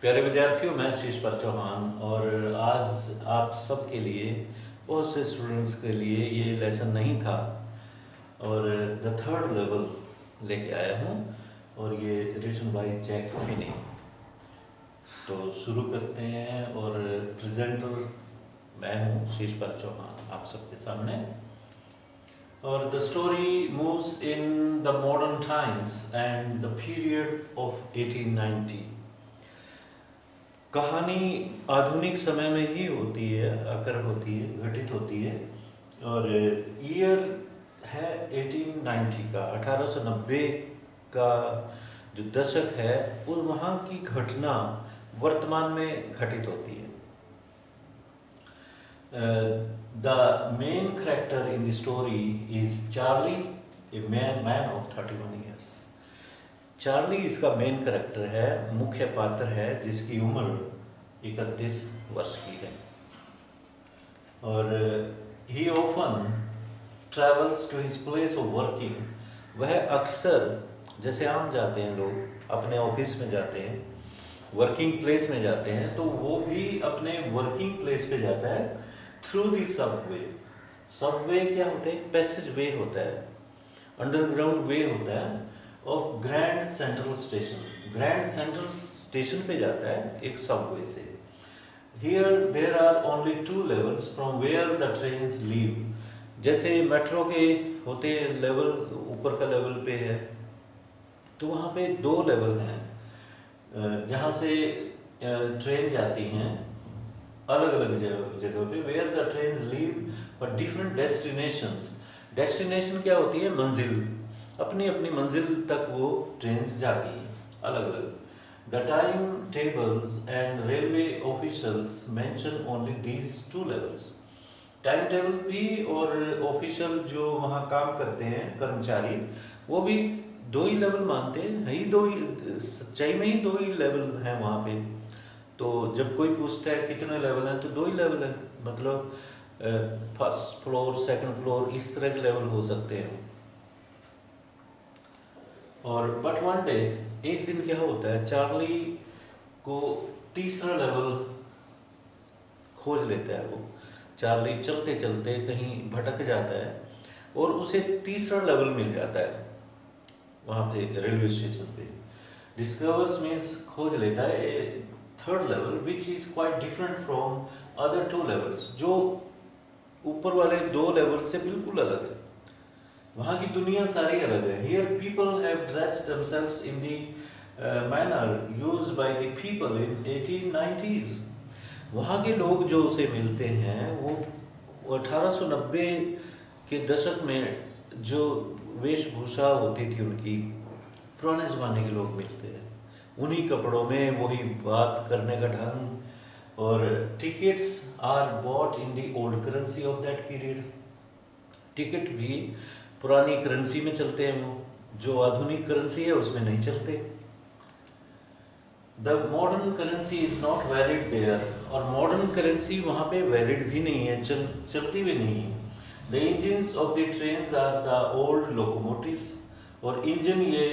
प्यारे विद्यार्थियों, मैं शीशपर चौहान और आज आप सब के लिए, बहुत से स्टूडेंट्स के लिए ये लेसन नहीं था और द थर्ड लेवल लेके आया हूँ और ये रिटन बाय जैक फिनी। तो शुरू करते हैं और प्रेजेंटर मैं हूँ शीशपर चौहान आप सबके सामने। और the story moves in the modern times and the period of 1890। कहानी आधुनिक समय में ही होती है, आकर होती है, घटित होती है और ईयर है 1890 का, 1890 का जो दशक है वो वहाँ की घटना वर्तमान में घटित होती है। The main character in the story is Charlie, a man of 31 years. Charlie इसका मेन कैरेक्टर है, मुख्य पात्र है, जिसकी उम्र 31 वर्ष की है और he often travels to his place of working. वह अक्सर, जैसे आम जाते हैं लोग अपने ऑफिस में जाते हैं, वर्किंग प्लेस में जाते हैं, तो वो भी अपने वर्किंग प्लेस पे जाता है थ्रू दी सबवे। सबवे क्या होता है? पैसेज वे होता है, अंडरग्राउंड वे होता है of Grand central Station. Grand central station पे जाता है एक सबवे से। Here there are only 2 levels from where the trains leave. जैसे मेट्रो के होते लेवल, ऊपर का लेवल पे है, तो वहाँ पे 2 लेवल हैं जहाँ से ट्रेन जाती हैं अलग अलग जगहों पे। Where the trains leave for different destinations. Destination क्या होती है? मंजिल, अपनी अपनी मंजिल तक वो ट्रेन जाती हैं अलग अलग। The time tables and railway officials mention only these 2 levels. Time table भी और ऑफिशियल जो वहाँ काम करते हैं कर्मचारी, वो भी 2 ही लेवल मानते हैं, ही 2 ही, सच्चाई में ही 2 ही लेवल हैं वहाँ पे। तो जब कोई पूछता है कितने लेवल हैं, तो 2 ही लेवल हैं, मतलब फर्स्ट फ्लोर, सेकंड फ्लोर, इस तरह के लेवल हो सकते हैं। और बट वन डे, एक दिन क्या होता है, चार्ली को तीसरा लेवल खोज लेता है। वो चार्ली चलते चलते कहीं भटक जाता है और उसे तीसरा लेवल मिल जाता है वहाँ पे रेलवे स्टेशन पे। डिस्कवर्स मीन्स खोज लेता है third level which is quite different from other 2 levels, जो ऊपर वाले 2 लेवल से बिल्कुल अलग है। वहाँ की दुनिया सारी अलग है। Here people have dressed themselves in the manner used by the people in 1890s। वहाँ के लोग जो उसे मिलते हैं वो 1890 के दशक में जो वेशभूषा होती थी उनकी, पुराने ज़माने के लोग मिलते हैं उन्हीं कपड़ों में, वही बात करने का ढंग। और tickets are bought in the old currency of that period. Ticket भी पुरानी करेंसी में चलते हैं, वो जो आधुनिक करेंसी है उसमें नहीं चलते। The modern currency is not valid there. और मॉडर्न करेंसी वहाँ पे वैलिड भी नहीं है, चलती भी नहीं है। The engines of the trains are the old locomotives. और इंजन ये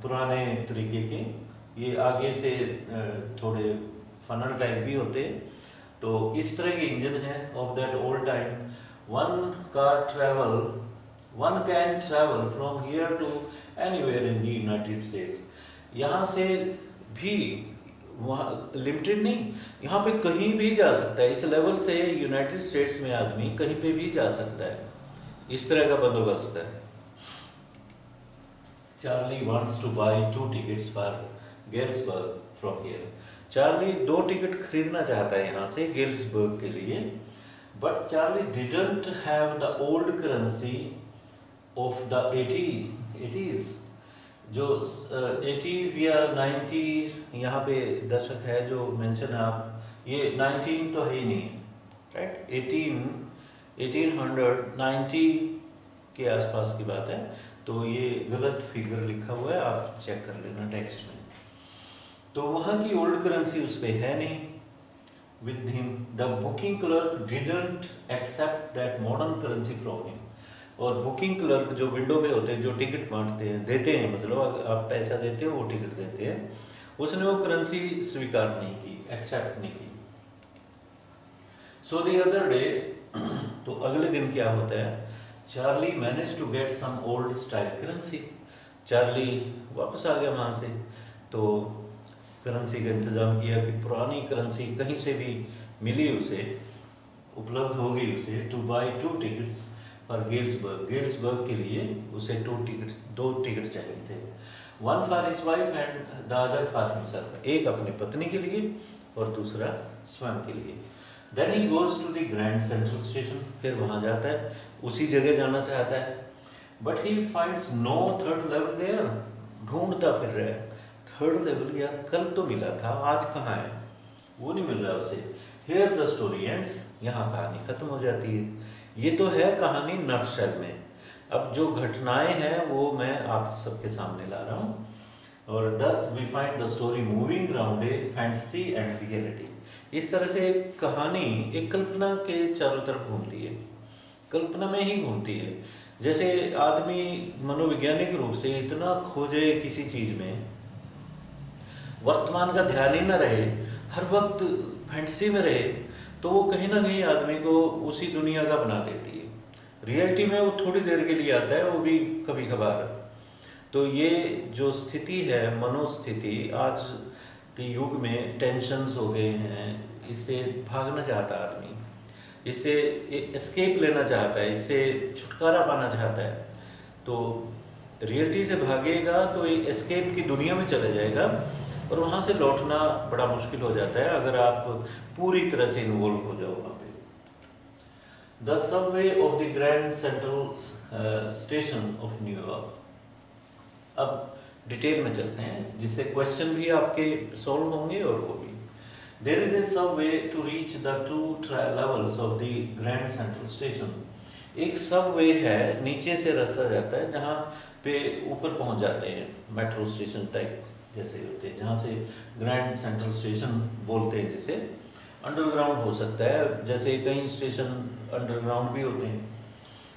पुराने तरीके के, ये आगे से थोड़े फनल टाइप भी होते हैं, तो इस तरह के इंजन है of that old time. One can travel from here to anywhere in the United States. यहाँ से भी वहाँ लिमिटेड नहीं, यहाँ पे कहीं भी जा सकता है। इस लेवल से यूनाइटेड स्टेट्स में आदमी कहीं पे भी जा सकता है, इस तरह का बंदोबस्त है। Charlie wants to buy 2 tickets for Galesburg from here. Charlie 2 ticket खरीदना चाहता है यहाँ से गेल्सबर्ग के लिए, but Charlie didn't have the old currency of the 80s। जो 80s या 90s यहाँ पे दशक है जो मेंशन है आप, ये 19 तो है ही नहीं, राइट? 1890 के आसपास की बात है, तो ये गलत फिगर लिखा हुआ है, आप चेक कर लेना टेक्स्ट में। तो वहाँ की ओल्ड करेंसी उस पर है नहीं। With him the booking clerk didn't accept that modern currency from him. और बुकिंग क्लर्क जो विंडो पे होते हैं, जो टिकट बांटते हैं, देते हैं, मतलब आप पैसा देते हो वो टिकट देते हैं, उसने वो करेंसी स्वीकार नहीं की, एक्सेप्ट नहीं की। सो द अदर डे, तो अगले दिन क्या होता है, Charlie manage to get some old style currency. Charlie वापस आ गया वहाँ से, तो करेंसी का इंतज़ाम किया कि पुरानी करेंसी कहीं से भी मिली उसे, उपलब्ध होगी उसे, two by 2 tickets for Galesburg. Galesburg के लिए उसे 2 टिकट चाहिए थे, 1 for his wife and the other for himself, एक अपनी पत्नी के लिए और दूसरा स्वयं के लिए। Then he goes to the grand central Station, फिर वहाँ जाता है, उसी जगह जाना चाहता है, but he finds no third level there. ढूंढता फिर रहा है, थर्ड लेवल यार कल तो मिला था, आज कहाँ है, वो नहीं मिल रहा उसे। हियर द स्टोरी एंड्स, यहाँ कहानी खत्म हो जाती है। ये तो है कहानी नटशेल में। अब जो घटनाएं हैं वो मैं आप सबके सामने ला रहा हूँ, और thus we find the story moving around a fantasy and reality. इस तरह से एक कहानी एक कल्पना के चारों तरफ घूमती है, कल्पना में ही घूमती है। जैसे आदमी मनोवैज्ञानिक रूप से इतना खोजे किसी चीज़ में, वर्तमान का ध्यान ही न रहे, हर वक्त फैंटेसी में रहे, तो वो कहीं ना कहीं आदमी को उसी दुनिया का बना देती है। रियलिटी में वो थोड़ी देर के लिए आता है, वो भी कभी कभार। तो ये जो स्थिति है, मनोस्थिति, आज के युग में टेंशन्स हो गए हैं, इससे भागना चाहता है आदमी, इससे एस्केप लेना चाहता है, इससे छुटकारा पाना चाहता है। तो रियलिटी से भागेगा तो एस्केप की दुनिया में चला जाएगा, और वहाँ से लौटना बड़ा मुश्किल हो जाता है अगर आप पूरी तरह से इन्वॉल्व हो जाओ वहाँ पे। The Subway of the grand central station of New York. अब डिटेल में चलते हैं, जिससे क्वेश्चन भी आपके सॉल्व होंगे और वो भी। There is a subway to reach the 2 levels of the grand central Station. एक सबवे है, नीचे से रास्ता जाता है, जहाँ पे ऊपर पहुँच जाते हैं, मेट्रो स्टेशन टाइप जैसे होते हैं, जहाँ से ग्रैंड सेंट्रल स्टेशन बोलते हैं, जिसे अंडरग्राउंड हो सकता है, जैसे कई स्टेशन अंडरग्राउंड भी होते हैं।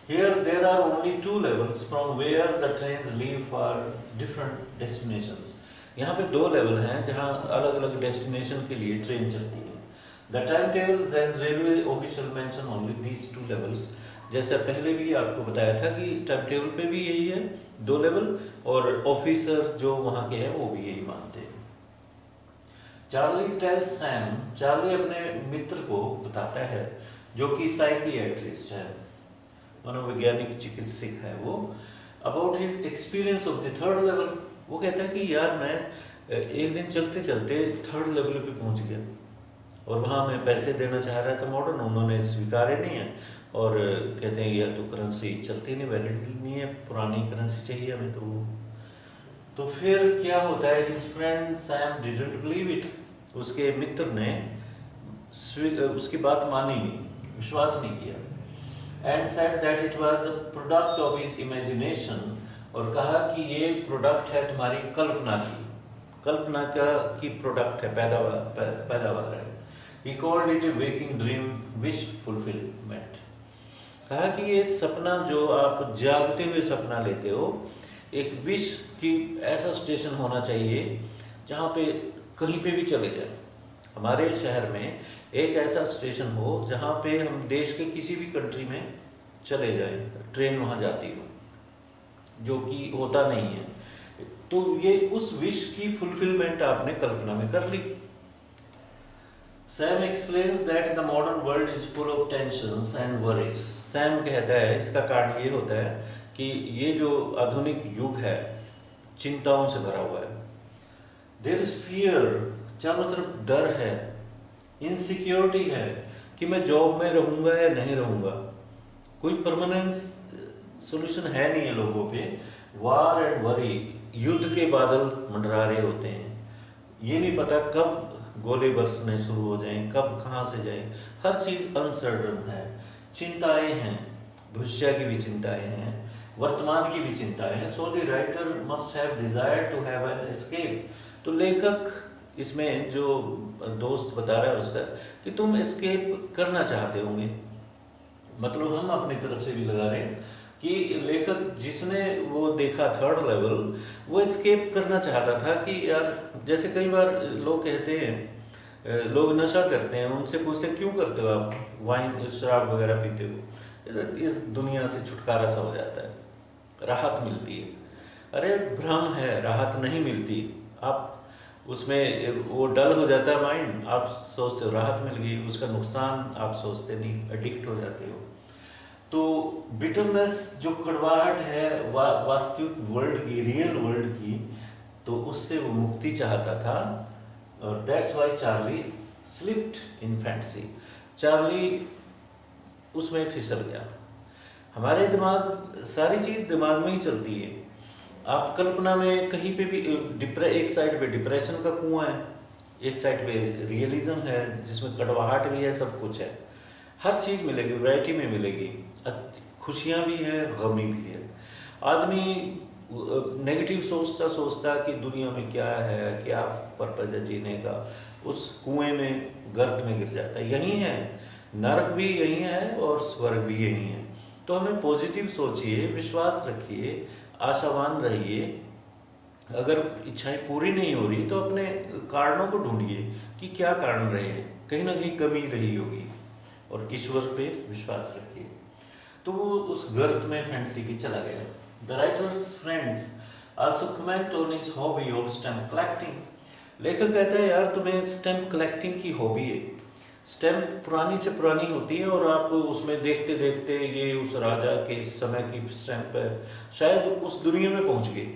Here there are only 2 levels from where the trains leave for different destinations. यहाँ पे 2 लेवल हैं जहाँ अलग अलग डेस्टिनेशन के लिए ट्रेन चलती है। The time tables and railway official mention only these 2 levels. जैसा पहले भी आपको बताया था कि टाइम टेबल पे भी यही है, 2 लेवल, और ऑफिसर जो वहाँ के हैं वो भी यही मानते हैं। चार्ली टेल्स सैम, चार्ली अपने मित्र को बताता है, जो कि साइकियाट्रिस्ट है, मनोवैज्ञानिक चिकित्सक है वो, about his experience of the 3rd level. वो कहता है कि यार मैं एक दिन चलते चलते 3rd लेवल पे पहुंच गया, और वहाँ मैं पैसे देना चाह रहा था मॉडर्न, उन्होंने स्वीकारे नहीं है, और कहते हैं यार तो करेंसी चलती नहीं, वैलिड नहीं है, पुरानी करेंसी चाहिए हमें। तो फिर क्या होता है, his friend Sam didn't believe it. उसके मित्र ने उसकी बात मानी नहीं, विश्वास नहीं किया, and said that it was the product of his imagination, और कहा कि ये प्रोडक्ट है तुम्हारी कल्पना की प्रोडक्ट है, पैदावार है। He called it a waking dream wish fulfillment। कहा कि ये सपना जो आप जागते हुए सपना लेते हो, एक विश की ऐसा स्टेशन होना चाहिए जहाँ पे कहीं पे भी चले जाए। हमारे शहर में एक ऐसा स्टेशन हो जहाँ पे हम देश के किसी भी कंट्री में चले जाएं, ट्रेन वहाँ जाती हो, जो कि होता नहीं है। तो ये उस विश की फुलफिलमेंट आपने कल्पना में कर ली। Sam explains that the modern world is full of tensions and worries। Sam कहता है इसका कारण ये होता है कि ये जो आधुनिक युग है चिंताओं से भरा हुआ है। There is fear, चारों तरफ डर है, इनसिक्योरिटी है कि मैं जॉब में रहूँगा या नहीं रहूँगा, कोई परमानेंट सोल्यूशन है नहीं है लोगों पे। वार एंड वरी, युद्ध के बादल मंडरा रहे होते हैं, ये नहीं पता कब गोले बरसने शुरू हो जाएं, कब कहाँ से जाएं, हर चीज़ अनसर्टन है। चिंताएं हैं, भविष्य की भी चिंताएं हैं, वर्तमान की भी चिंताएं हैं। So the writer must have desire to have an escape. तो लेखक इसमें जो दोस्त बता रहा है उसका कि तुम एस्केप करना चाहते होंगे, मतलब हम अपनी तरफ से भी लगा रहे हैं कि लेखक जिसने वो देखा थर्ड लेवल, वो एस्केप करना चाहता था कि यार, जैसे कई बार लोग कहते हैं, लोग नशा करते हैं, उनसे पूछते हैं क्यों करते हो आप, वाइन शराब वगैरह पीते हो, इस दुनिया से छुटकारा सा हो जाता है, राहत मिलती है। अरे भ्रम है, राहत नहीं मिलती। आप उसमें वो डल हो जाता है माइंड, आप सोचते हो राहत मिल गई, उसका नुकसान आप सोचते नहीं, एडिक्ट हो जाते हो। तो बिटरनेस जो कड़वाहट है वास्तविक वर्ल्ड की, रियल वर्ल्ड की, तो उससे वो मुक्ति चाहता था। और that's why Charlie slipped in fantasy. Charlie उसमें फिसल गया। हमारे दिमाग, सारी चीज़ दिमाग में ही चलती है। आप कल्पना में कहीं पे भी एक साइड पे डिप्रेशन का कुआं है, एक साइड पे रियलिज्म है जिसमें कड़वाहट भी है, सब कुछ है, हर चीज़ मिलेगी, वैरायटी में मिलेगी, खुशियाँ भी है, गमी भी है। आदमी नेगेटिव सोचता सोचता कि दुनिया में क्या है, क्या पर्पज है जीने का, उस कुएं में, गर्त में गिर जाता है। यही है, नरक भी यही है और स्वर्ग भी यही है। तो हमें पॉजिटिव सोचिए, विश्वास रखिए, आशावान रहिए। अगर इच्छाएं पूरी नहीं हो रही तो अपने कारणों को ढूंढिए कि क्या कारण रहे, कहीं ना कहीं कमी रही होगी, और ईश्वर पे विश्वास रखिए। तो वो उस गर्त में फैंटेसी की चला गया। The writers friends also comment on his hobby of stamp collecting. लेखक कहता है यार तुम्हें स्टैम्प कलेक्टिंग की हॉबी है। स्टैम्प पुरानी से पुरानी होती है और आप उसमें देखते देखते ये उस राजा के समय की स्टैम्प है, शायद उस दुनिया में पहुंच गई।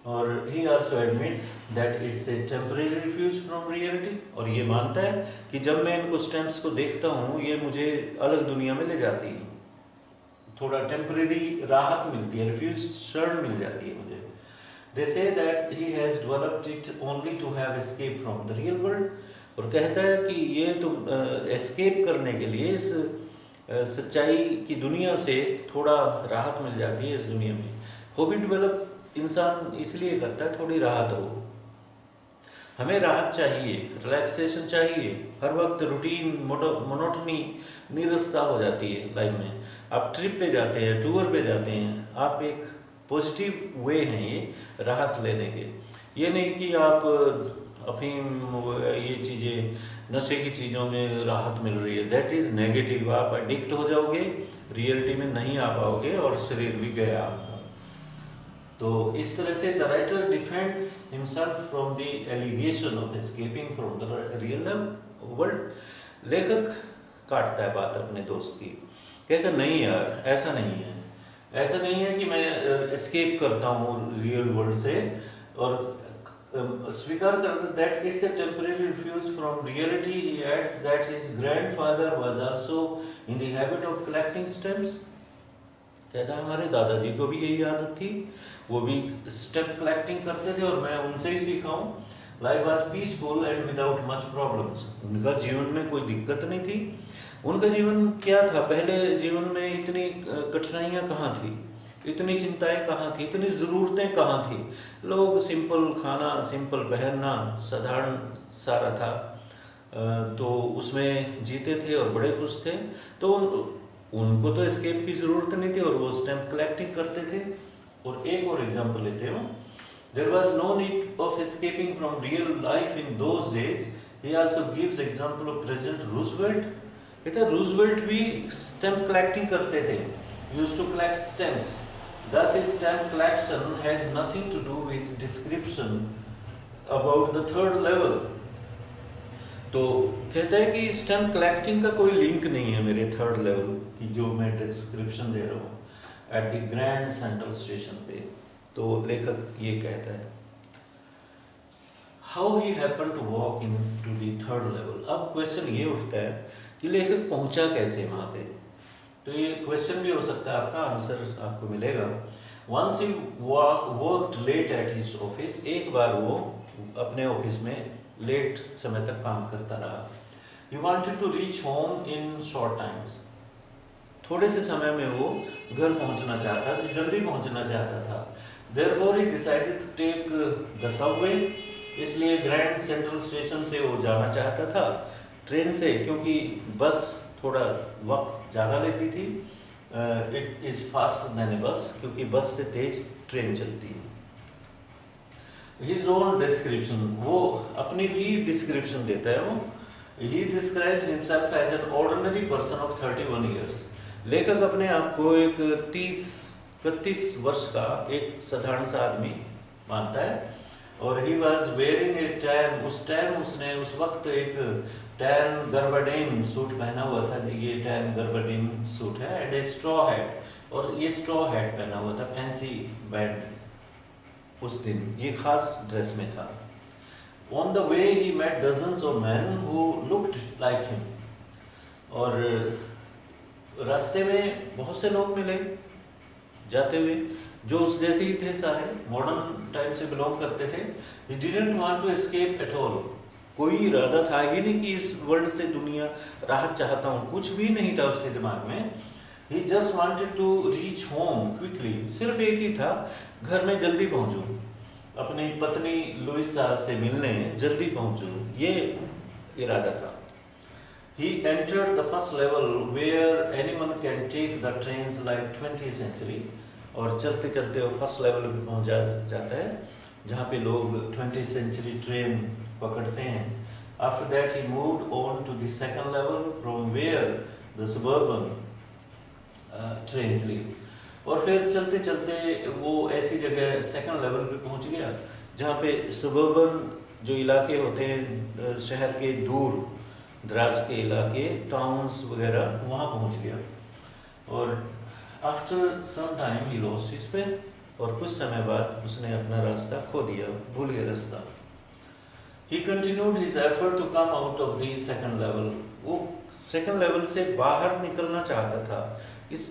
और he also admits that it's a temporary refuge from reality। और ये मानता है कि जब मैं इनको स्टैम्प्स को देखता हूँ, ये मुझे अलग दुनिया में ले जाती है, थोड़ा टेम्परेरी राहत मिलती है, रिफ्यूज, शरण मिल जाती है मुझे। They say that he has developed it only to have escape from the real world। और कहता है कि ये तुम एस्केप करने के लिए, इस सच्चाई की दुनिया से थोड़ा राहत मिल जाती है इस दुनिया में। हॉबी डेवलप इंसान इसलिए करता है थोड़ी राहत हो। हमें राहत चाहिए, रिलैक्सेशन चाहिए। हर वक्त रूटीन, मोनोटनी, नीरसता हो जाती है लाइफ में। आप ट्रिप पे जाते हैं, टूर पे जाते हैं, आप एक पॉजिटिव वे हैं ये राहत लेने के। ये नहीं कि आप अफीम, ये चीज़ें, नशे की चीज़ों में राहत मिल रही है, दैट इज़ नेगेटिव। आप एडिक्ट हो जाओगे, रियलिटी में नहीं आ पाओगे और शरीर भी गया आपका। तो इस तरह से the writer defends himself from the allegation of escaping from the real world. लेखक काटता है बात अपने दोस्त की, कहता नहीं यार ऐसा नहीं है, ऐसा नहीं है कि मैं एस्केप करता हूँ रियल वर्ल्ड से, और स्वीकार करता that it's a temporary refuge from reality. He adds that his grandfather was also in the habit of collecting stamps. कहता है हमारे दादाजी को भी यही आदत थी, वो भी स्टैम्प कलेक्टिंग करते थे और मैं उनसे ही सीखा हूँ। Life was peaceful and without much problems. उनका जीवन में कोई दिक्कत नहीं थी। उनका जीवन क्या था, पहले जीवन में इतनी कठिनाइयाँ कहाँ थी, इतनी चिंताएं कहाँ थी, इतनी ज़रूरतें कहाँ थी। लोग सिंपल खाना, सिंपल पहनना, साधारण सारा था, तो उसमें जीते थे और बड़े खुश थे। तो उनको तो एस्केप की ज़रूरत नहीं थी और वो स्टैम्प कलेक्टिंग करते थे। और एक और एग्जांपल लेते हो, there was no need of escaping from real life in those days. He also gives example of president Roosevelt. कहता रूजवेल्ट भी स्टैम्प कलेक्टिंग करते थे, used to collect stamps. Thus his stamp collection has nothing to do with description about the third level। तो कहता है कि stamp collecting का कोई लिंक नहीं है मेरे थर्ड लेवल की जो मैं डिस्क्रिप्शन दे रहा हूँ at the grand central station पे। तो लेखक ये कहता है how he happen to walk in to the third level. अब क्वेश्चन ये उठता है कि लेखक पहुंचा कैसे वहाँ पे। तो ये क्वेश्चन भी हो सकता है, आपका आंसर आपको मिलेगा। Once he worked late at his office. एक बार वो अपने ऑफिस में लेट समय तक काम करता रहा। He wanted to reach home in short times. थोड़े से समय में वो घर पहुंचना चाहता था, जल्दी पहुंचना चाहता था। Therefore he decided to take the subway. इसलिए ग्रैंड सेंट्रल स्टेशन से वो जाना चाहता था ट्रेन से, क्योंकि बस थोड़ा वक्त ज़्यादा लेती थी। इट इज़ फास्टर देन ए बस, क्योंकि बस से तेज ट्रेन चलती है। हिज ओन डिस्क्रिप्शन, वो अपनी भी डिस्क्रिप्शन देता है। वो he describes himself as an ordinary person of 31 years. लेखक अपने आप को एक 31 वर्ष का एक साधारण सा आदमी मानता है। और he was wearing A tan, उस टाइम उसने उस वक्त एक टैन गरबडीन सूट पहना हुआ था। ये टैन गरबडीन सूट है। एंड ए स्ट्रॉ हैट, और ये स्ट्रॉ हैट पहना हुआ था, फैंसी बैंड। उस दिन ये खास ड्रेस में था। On the way he met dozens of man who looked like him, और रास्ते में बहुत से लोग मिले जाते हुए जो उस जैसे ही थे, सारे मॉडर्न टाइम से बिलोंग करते थे। He didn't want to escape at all, कोई इरादा था ही नहीं कि इस वर्ल्ड से दुनिया राहत चाहता हूँ, कुछ भी नहीं था उसके दिमाग में। He just wanted to reach home quickly, सिर्फ एक ही था, घर में जल्दी पहुँचूँ, अपनी पत्नी लुइसा से मिलने जल्दी पहुँचूँ, ये इरादा था। He entered the first level where anyone can take the trains like 20th century, और चलते चलते वो फर्स्ट लेवल पे पहुँच जाता है जहाँ पे लोग 20th century ट्रेन पकड़ते हैं। After that he moved on to the second level from where the suburban trains leave, और फिर चलते चलते वो ऐसी जगह सेकंड लेवल पे पहुँच गया जहाँ पे suburban जो इलाके होते हैं, शहर के दूर दराज के इलाके, टाउन्स वगैरह, वहाँ पहुँच गया। और after some time he lost his way, और कुछ समय बाद उसने अपना रास्ता खो दिया, भूल गया रास्ता। He continued his effort to come out of the second level, वो सेकंड लेवल से बाहर निकलना चाहता था, इस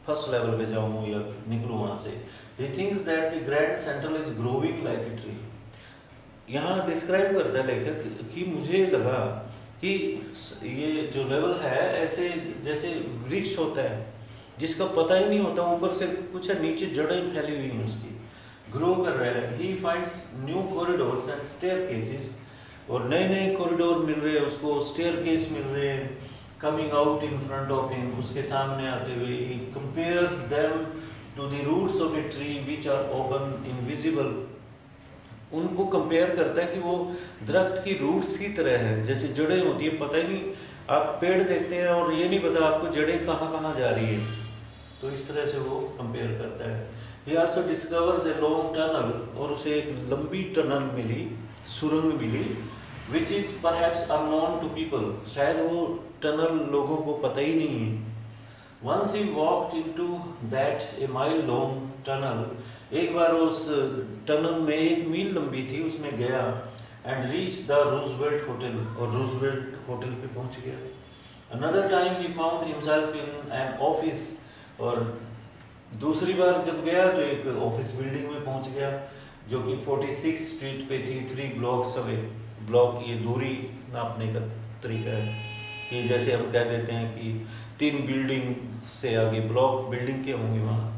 फर्स्ट लेवल पे जाऊँ या निकलूँ वहाँ से। He thinks that the grand central is growing like a tree. यहाँ डिस्क्राइब करता है लेखक कि मुझे लगा कि ये जो लेवल है ऐसे जैसे वृक्ष होता है जिसका पता ही नहीं होता, ऊपर से कुछ है, नीचे जड़ें फैली हुई हैं उसकी, ग्रो कर रहे हैं। He finds new corridors and staircases, और नए नए कॉरिडोर मिल रहे हैं उसको, स्टेयरकेस मिल रहे हैं, coming out in front of him, उसके सामने आते हुए। He compares them to the roots of a tree which are often invisible, उनको कंपेयर करता है कि वो दरख्त की रूट्स की तरह है, जैसे जड़ें होती है, पता ही नहीं, आप पेड़ देखते हैं और ये नहीं पता आपको जड़ें कहाँ कहाँ जा रही है, तो इस तरह से वो कंपेयर करता है। He also discovers a long tunnel, और उसे एक लंबी टनल मिली, सुरंग मिली, which is perhaps unknown to people, शायद वो टनल लोगों को पता ही नहीं है। Once he walked into that a mile long tunnel, एक बार उस टनल में 1 मील लंबी थी, उसमें गया, and reached the Roosevelt Hotel, और रूजवेल्ट होटल पे पहुंच गया। Another time he found himself in an office, और दूसरी बार जब गया तो एक ऑफिस बिल्डिंग में पहुंच गया जो कि 46 स्ट्रीट पे थी, 3 ब्लॉक्स अवे। ब्लॉक ये दूरी नापने का तरीका है कि जैसे हम कह देते हैं कि 3 बिल्डिंग से आगे ब्लॉक बिल्डिंग के होंगे वहाँ।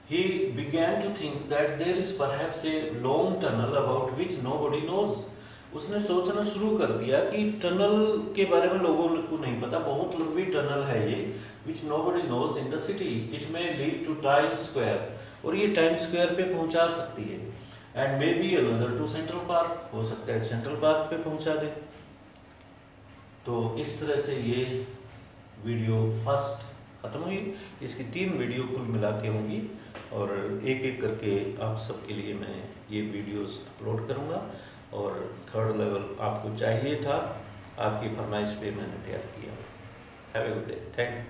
He began to think that there is perhaps a long tunnel about which nobody knows. उसने सोचना शुरू कर दिया कि टनल के बारे में लोगों को नहीं पता, बहुत लंबी टनल है ये, which nobody knows in the city. It may lead to Times Square, और ये टाइम्स स्क्वायर पे पहुंचा सकती है, and maybe another to Central Park, हो सकता है सेंट्रल पार्क पे पहुंचा दे। तो इस तरह से ये वीडियो फर्स्ट ख़त्म हुई। इसकी 3 वीडियो कुल मिला के होंगी, और एक एक करके आप सबके लिए मैं ये वीडियोस अपलोड करूँगा। और 3rd लेवल आपको चाहिए था, आपकी फरमाइश पे मैंने तैयार किया। Have a good day, thank you.